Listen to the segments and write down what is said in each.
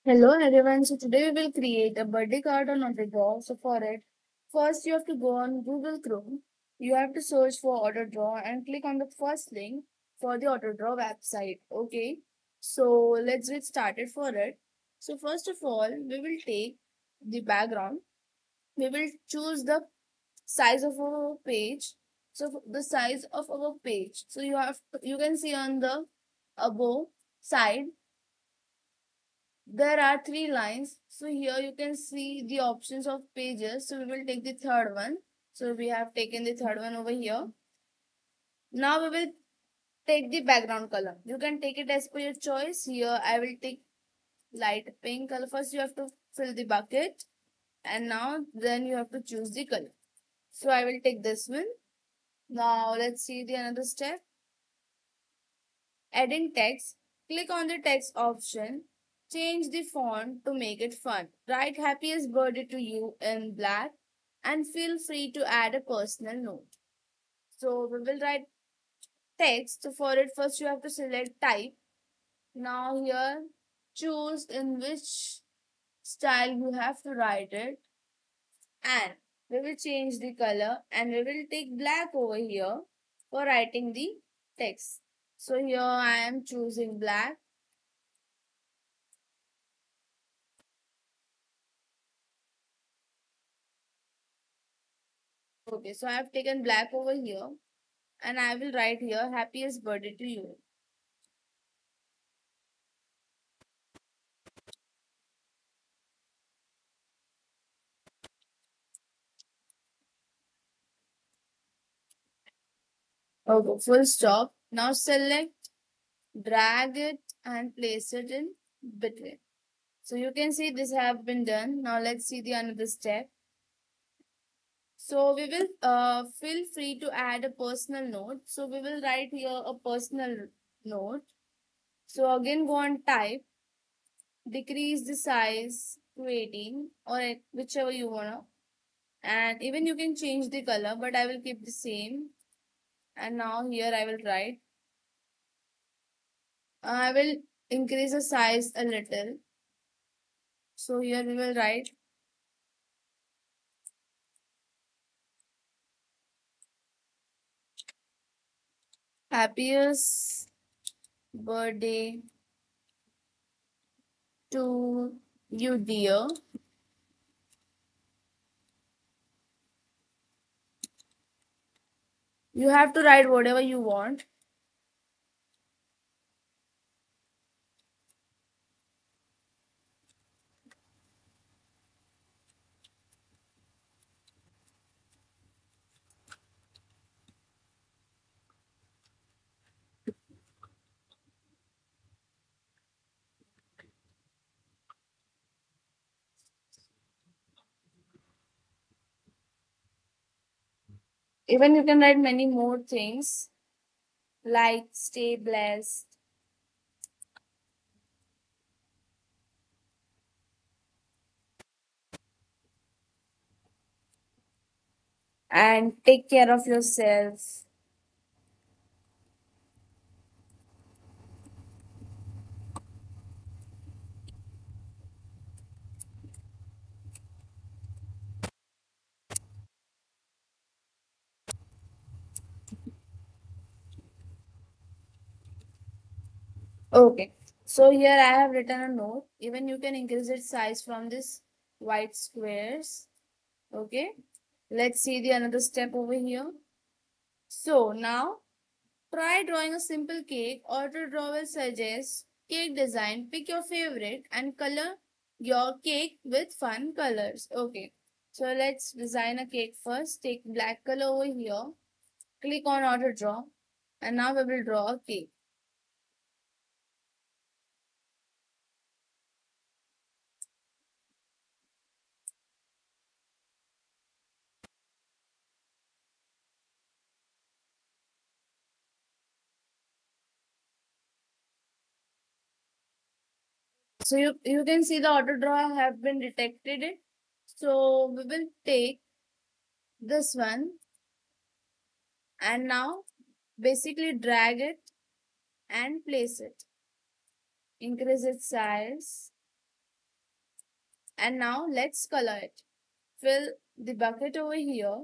Hello everyone. So today we will create a birthday card on AutoDraw. So for it, first you have to go on Google Chrome. You have to search for AutoDraw and click on the first link for the AutoDraw website. Okay. So let's get started for it. So first of all, we will take the background. We will choose the size of our page. So the size of our page. So you can see on the above side there are three lines. So here you can see the options of pages. So we will take the third one. So we have taken the third one over here. Now we will take the background color. You can take it as per your choice. Here I will take light pink color. First you have to fill the bucket and now then you have to choose the color. So I will take this one. Now let's see the another step. Adding text. Click on the text option. Change the font to make it fun. Write happiest birthday to you in black and feel free to add a personal note. So we will write text. So for it, first you have to select type. Now here choose in which style you have to write it, and we will change the color and we will take black over here for writing the text. So here I am choosing black. Okay, so I have taken black over here and I will write here happiest birthday to you. Okay, full stop. Now select, drag it and place it in between. So you can see this have been done. Now let's see the another step. So we will feel free to add a personal note. So we will write here a personal note. So again go on type, decrease the size to 18 or whichever you wanna. And even you can change the color, but I will keep the same. And now here I will write. I will increase the size a little. So here we will write happiest birthday to you, dear. You have to write whatever you want. Even you can write many more things like stay blessed and take care of yourself. Okay. So here I have written a note. Even you can increase its size from this white squares. Okay. Let's see the another step over here. So now try drawing a simple cake. AutoDraw will suggest cake design. Pick your favorite and color your cake with fun colors. Okay. So let's design a cake first. Take black color over here. Click on AutoDraw. And now we will draw a cake. So you can see the AutoDraw have been detected it. So we will take this one and now basically drag it and place it. Increase its size And now let's color it. Fill the bucket over here,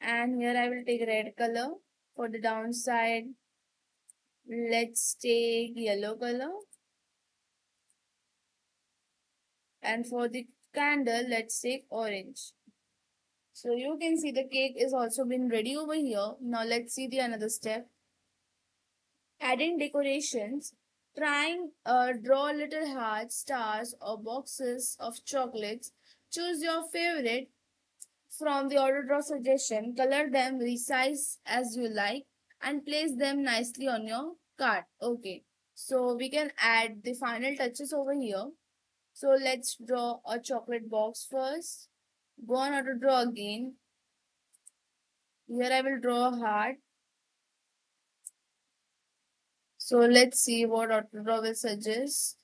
and here I will take red color. For the downside, let's take yellow color, and for the candle, let's take orange. So you can see the cake is also been ready over here. Now let's see the another step. Adding decorations, trying draw little hearts, stars, or boxes of chocolates. Choose your favorite from the order draw suggestion. Color them, resize as you like, and place them nicely on your card. Okay, so we can add the final touches over here. So let's draw a chocolate box first. Go on auto draw again. Here I will draw a heart. So let's see what auto draw will suggest.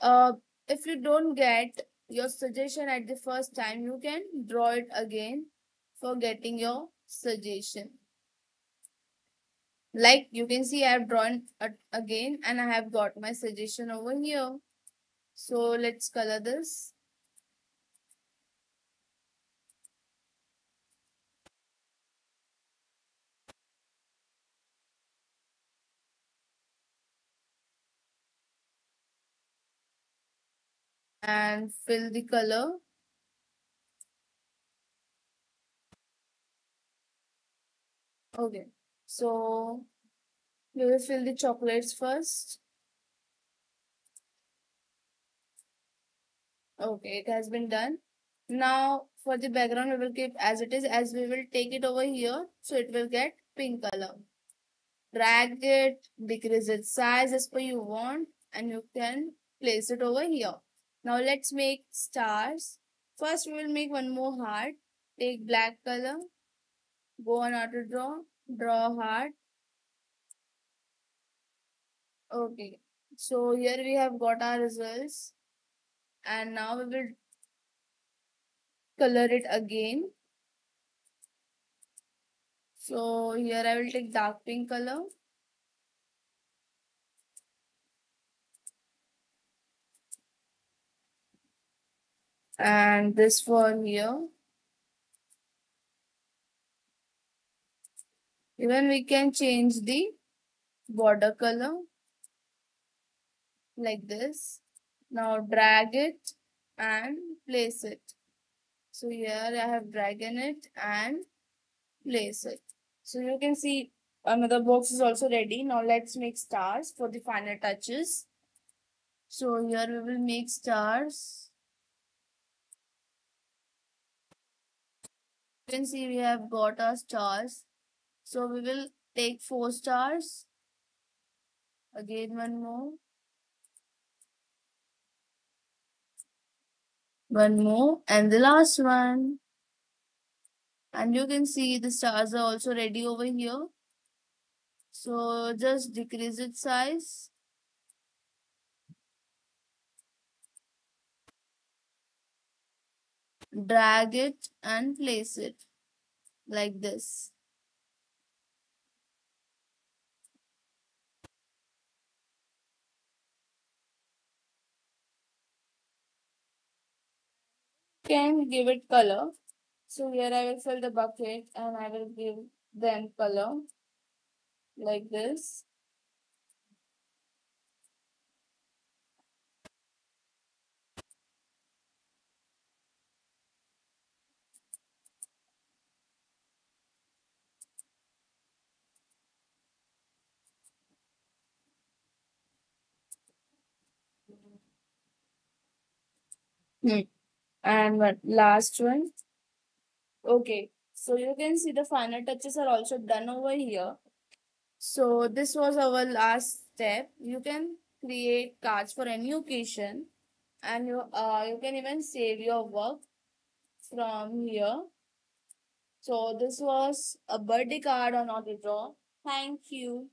Uh, if you don't get your suggestion at the first time, you can draw it again for getting your suggestion. Like you can see, I have drawn again and I have got my suggestion over here. So let's color this. And fill the color. Okay. So we will fill the chocolates first. Okay, it has been done. Now for the background, we will keep as it is, as we will take it over here. So it will get pink color. Drag it, decrease its size as per you want, and you can place it over here. Now let's make stars. First, we will make one more heart. Take black color, go on auto draw, draw a heart. Okay, so here we have got our results, and now we will color it again. So here I will take dark pink color. And this for here. Even we can change the border color like this. Now drag it and place it. So here I have dragged it and place it. So you can see another box is also ready. Now let's make stars for the final touches. So here we will make stars. You can see we have got our stars. So we will take 4 stars. Again one more. One more and the last one. And you can see the stars are also ready over here. So just decrease its size. Drag it and place it like this. Can give it color. So here I will fill the bucket and I will give them color like this. Hmm. And one last one. Okay. So you can see the final touches are also done over here. So this was our last step. You can create cards for any occasion, and you can even save your work from here. So this was a birthday card on auto draw. Thank you.